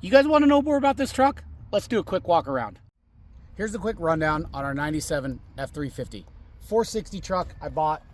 You guys want to know more about this truck? Let's do a quick walk around. Here's a quick rundown on our 97 F-350. 460 truck I bought,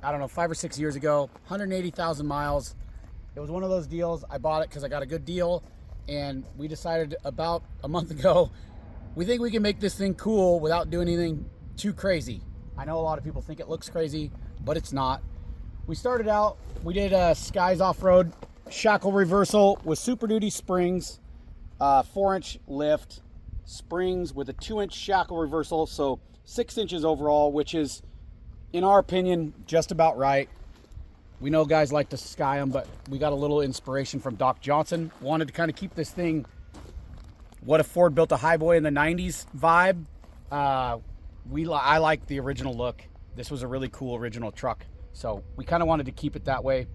I don't know, 5 or 6 years ago, 180,000 miles. It was one of those deals. I bought it because I got a good deal, and we decided about a month ago, we think we can make this thing cool without doing anything too crazy. I know a lot of people think it looks crazy, but it's not. We started out, we did a Skies Offroad Shackle Reversal with Super Duty springs, 4-inch lift, springs with a 2-inch shackle reversal, so 6 inches overall, which is, in our opinion, just about right. We know guys like to sky them, but we got a little inspiration from Doc Johnson. Wanted to kind of keep this thing, what if Ford built a highboy in the 90s vibe. I like the original look. This was a really cool original truck, so we kind of wanted to keep it that way.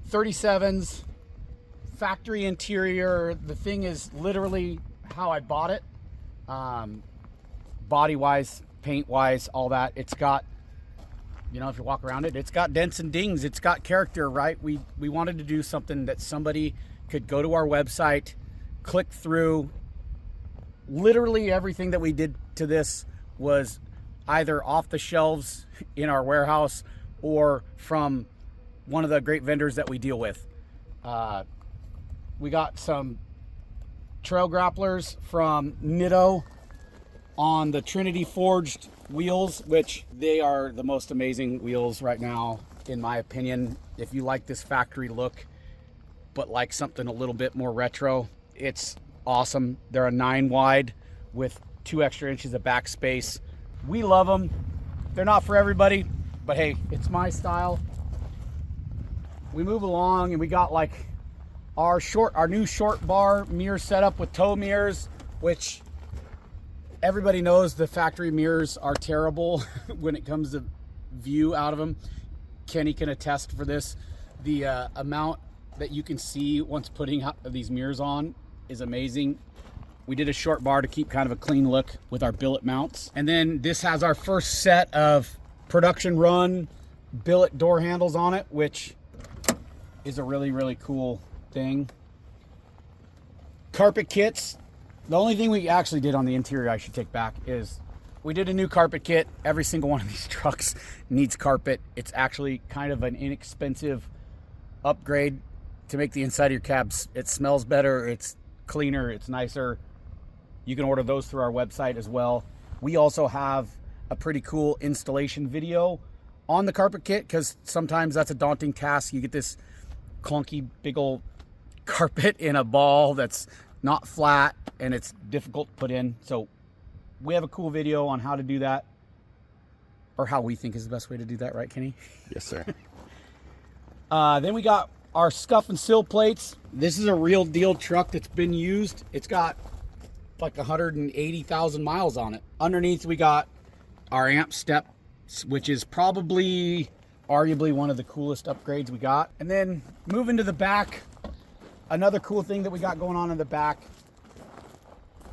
37s, factory interior. The thing is literally how I bought it. Body wise, paint wise, all that. It's got, you know, if you walk around it, it's got dents and dings. It's got character, right? We wanted to do something that somebody could go to our website, click through. Literally everything that we did to this was either off the shelves in our warehouse or from one of the great vendors that we deal with. We got some trail grapplers from Nitto on the Trinity forged wheels, which they are the most amazing wheels right now, in my opinion. If you like this factory look, but like something a little bit more retro, it's awesome. They're a 9 wide with 2 extra inches of back space. We love them. They're not for everybody, but hey, it's my style. We move along and we got like our new short bar mirror setup with tow mirrors, which everybody knows the factory mirrors are terrible when it comes to view out of them. Kenny can attest for this. The amount that you can see once putting these mirrors on is amazing. We did a short bar to keep kind of a clean look with our billet mounts. And then this has our first set of production run billet door handles on it, which is a really, really cool thing. Carpet kits. The only thing we actually did on the interior, I should take back, is we did a new carpet kit. Every single one of these trucks needs carpet. It's actually kind of an inexpensive upgrade to make the inside of your cabs. It smells better, it's cleaner, it's nicer. You can order those through our website as well. We also have a pretty cool installation video on the carpet kit, because sometimes that's a daunting task. You get this clunky big old carpet in a ball that's not flat and it's difficult to put in. So we have a cool video on how to do that, or how we think is the best way to do that, right, Kenny? Yes, sir. Then we got our Scuff and Sill plates. This is a real deal truck that's been used. It's got like 180,000 miles on it. Underneath we got our amp step, which is probably arguably one of the coolest upgrades we got. And then moving to the back, another cool thing that we got going on in the back.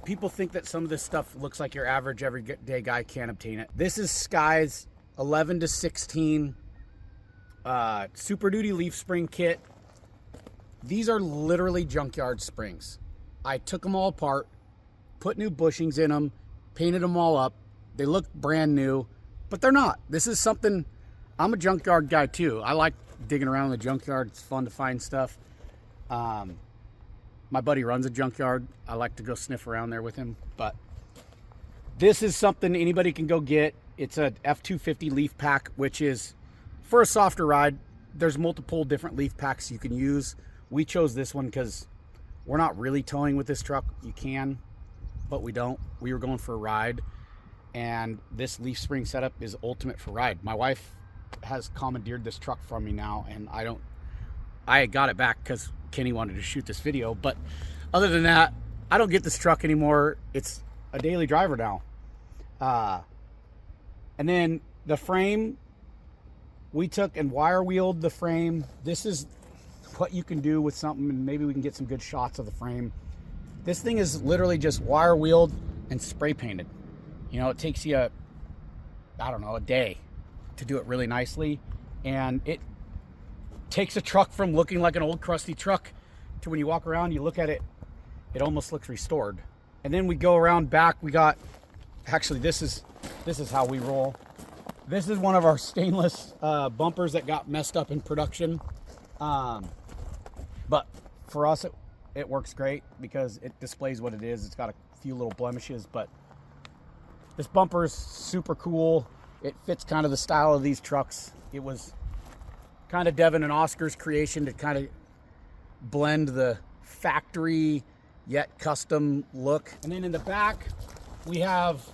People think that some of this stuff looks like your average everyday guy can't obtain it. This is Sky's 11 to 16 Super Duty leaf spring kit. These are literally junkyard springs. I took them all apart, put new bushings in them, painted them all up. They look brand new, but they're not. This is something, I'm a junkyard guy too. I like digging around in the junkyard. It's fun to find stuff. My buddy runs a junkyard. I like to go sniff around there with him, but this is something anybody can go get. It's a F-250 leaf pack, which is for a softer ride. There's multiple different leaf packs you can use. We chose this one because we're not really towing with this truck. You can, but we don't. We were going for a ride, and this leaf spring setup is ultimate for ride. My wife has commandeered this truck from me now, and I got it back because Kenny wanted to shoot this video, but other than that, I don't get this truck anymore. It's a daily driver now. And then the frame, we took and wire wheeled the frame. This is what you can do with something, and maybe we can get some good shots of the frame. This thing is literally just wire wheeled and spray painted. You know, it takes you, I don't know, a day to do it really nicely, and it takes a truck from looking like an old crusty truck structure, when you walk around, you look at it, it almost looks restored. And then we go around back, we got, actually this is how we roll. This is one of our stainless bumpers that got messed up in production. But for us, it works great because it displays what it is. It's got a few little blemishes, but this bumper is super cool. It fits kind of the style of these trucks. It was kind of Devin and Oscar's creation to kind of blend the factory yet custom look. And then in the back, we have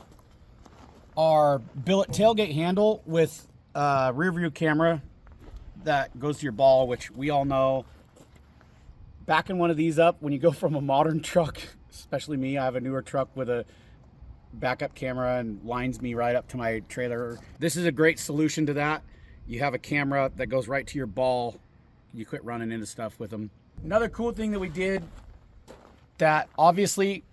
our billet tailgate handle with a rear view camera that goes to your ball, which we all know. Backing one of these up, when you go from a modern truck, especially me, I have a newer truck with a backup camera and lines me right up to my trailer. This is a great solution to that. You have a camera that goes right to your ball. You quit running into stuff with them. Another cool thing that we did, that obviously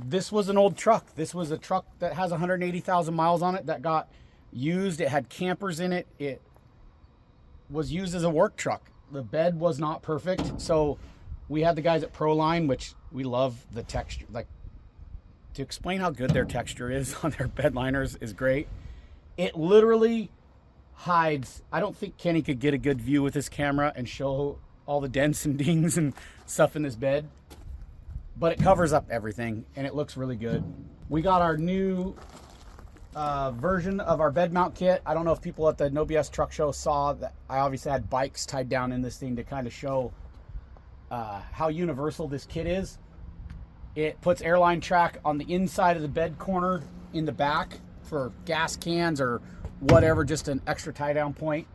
this was an old truck. This was a truck that has 180,000 miles on it that got used. It had campers in it. It was used as a work truck. The bed was not perfect, so we had the guys at Proline, which we love the texture. Like, to explain how good their texture is on their bed liners is great. It literally hides. I don't think Kenny could get a good view with his camera and show all the dents and dings and stuff in this bed, but it covers up everything and it looks really good. We got our new version of our bed mount kit. I don't know if people at the OBS truck show saw that I obviously had bikes tied down in this thing to kind of show how universal this kit is. It puts airline track on the inside of the bed corner in the back for gas cans or whatever, just an extra tie down point.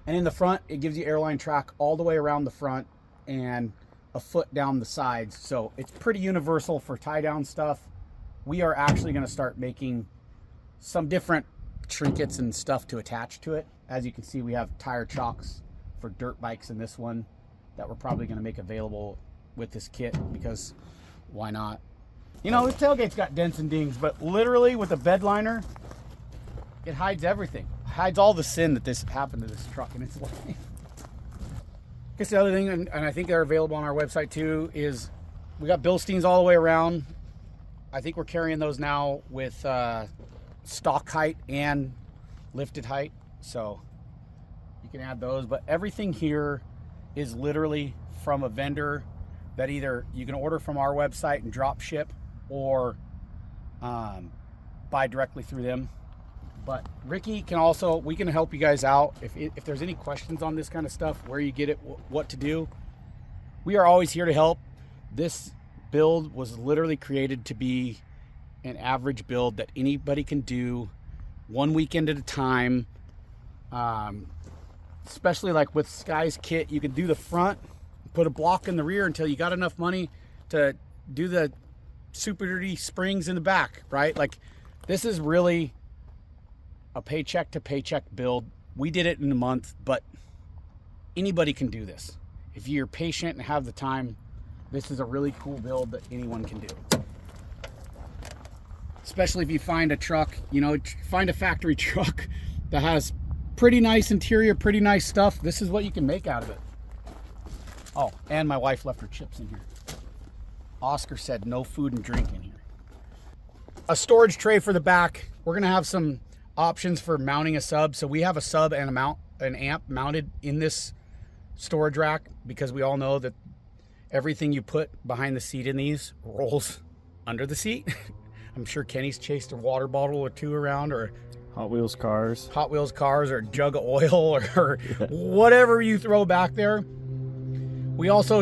And in the front, it gives you airline track all the way around the front and a foot down the sides. So it's pretty universal for tie down stuff. We are actually going to start making some different trinkets and stuff to attach to it. As you can see, we have tire chocks for dirt bikes in this one that we're probably going to make available with this kit, because why not? You know, the tailgate's got dents and dings, but literally with a bed liner, it hides everything. It hides all the sin that this happened to this truck in its life. I guess the other thing, and I think they're available on our website too, is we got Bilsteins all the way around. I think we're carrying those now with stock height and lifted height, so you can add those. But everything here is literally from a vendor that either you can order from our website and drop ship, or buy directly through them. But Ricky can also, we can help you guys out if there's any questions on this kind of stuff, where you get it, what to do. We are always here to help. This build was literally created to be an average build that anybody can do 1 weekend at a time. Especially like with Sky's kit, you can do the front, put a block in the rear until you got enough money to do the Super Duty springs in the back, right? Like, this is really a paycheck to paycheck build. We did it in a month, but anybody can do this. If you're patient and have the time, this is a really cool build that anyone can do. Especially if you find a truck, you know, find a factory truck that has pretty nice interior, pretty nice stuff. This is what you can make out of it. Oh, and my wife left her chips in here. Oscar said no food and drink in here. A storage tray for the back. We're gonna have some options for mounting a sub. So we have a sub and an amp mounted in this storage rack, because we all know that everything you put behind the seat in these rolls under the seat. I'm sure Kenny's chased a water bottle or two around, or Hot Wheels cars, or a jug of oil, or whatever you throw back there. We also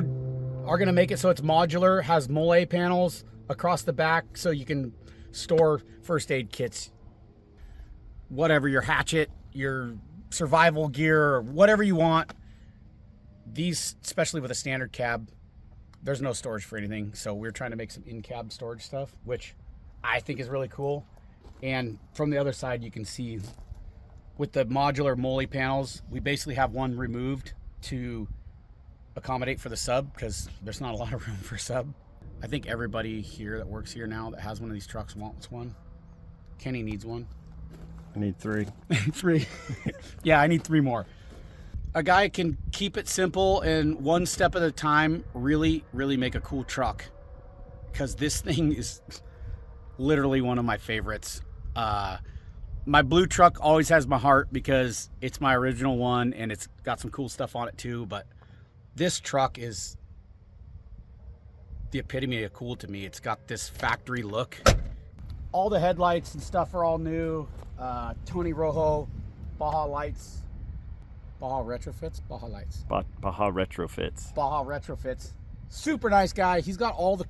are going to make it so it's modular, has mole panels across the back, so you can store first aid kits, whatever, your hatchet, your survival gear, or whatever you want. These, especially with a standard cab, there's no storage for anything, so we're trying to make some in-cab storage stuff, which I think is really cool. And from the other side, you can see with the modular mole panels, we basically have one removed to accommodate for the sub, because there's not a lot of room for sub. I think everybody here that works here now that has one of these trucks wants one. Kenny needs one. I need 3. 3. Yeah, I need 3 more. a guy can keep it simple and one step at a time really, really make a cool truck. Because this thing is literally one of my favorites. My blue truck always has my heart because it's my original one and it's got some cool stuff on it too. But this truck is the epitome of cool to me. It's got this factory look. All the headlights and stuff are all new. Tony Rojo Baja lights. Baja retrofits? Baja lights. Baja retrofits. Baja retrofits. Super nice guy. He's got all the,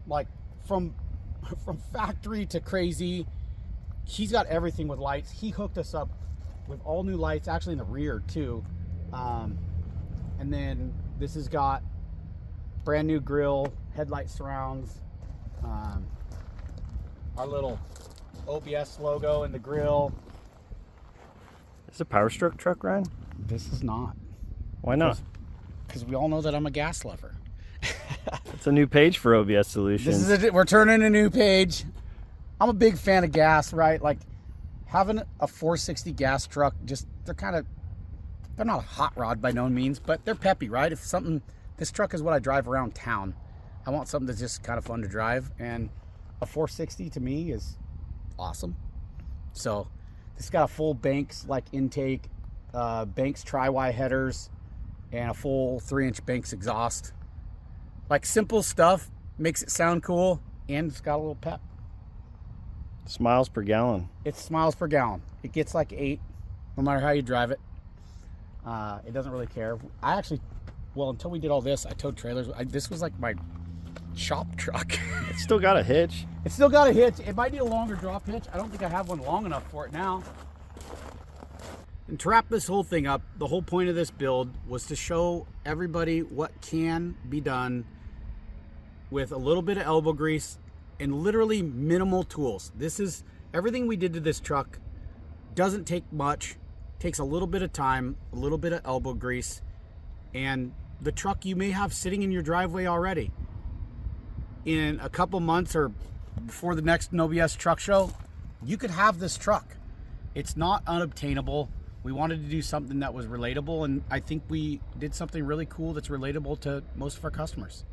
like, from factory to crazy. He's got everything with lights. He hooked us up with all new lights, actually in the rear too. And then this has got brand new grille, headlight surrounds, our little OBS logo in the grille. Is it a Power Stroke truck, Ryan? This is not. Why not? Because we all know that I'm a gas lover. It's a new page for OBS Solutions. We're turning a new page. I'm a big fan of gas, right? Like having a 460 gas truck, they're not a hot rod by no means, but they're peppy, right? This truck is what I drive around town. I want something that's just kind of fun to drive, and a 460 to me is awesome. So this got a full Banks like intake, Banks tri-Y headers, and a full 3-inch Banks exhaust. Like simple stuff makes it sound cool, and it's got a little pep. Smiles per gallon. It's miles per gallon. It gets like 8, no matter how you drive it. It doesn't really care. Until we did all this, I towed trailers. This was like my shop truck. It's still got a hitch. It's still got a hitch. It might need a longer drop hitch. I don't think I have one long enough for it now. And to wrap this whole thing up, the whole point of this build was to show everybody what can be done with a little bit of elbow grease and literally minimal tools. This is everything we did to this truck. Doesn't take much, takes a little bit of time, a little bit of elbow grease, and the truck you may have sitting in your driveway already. In a couple months or before the next OBS truck show, you could have this truck. It's not unobtainable. We wanted to do something that was relatable, and I think we did something really cool that's relatable to most of our customers.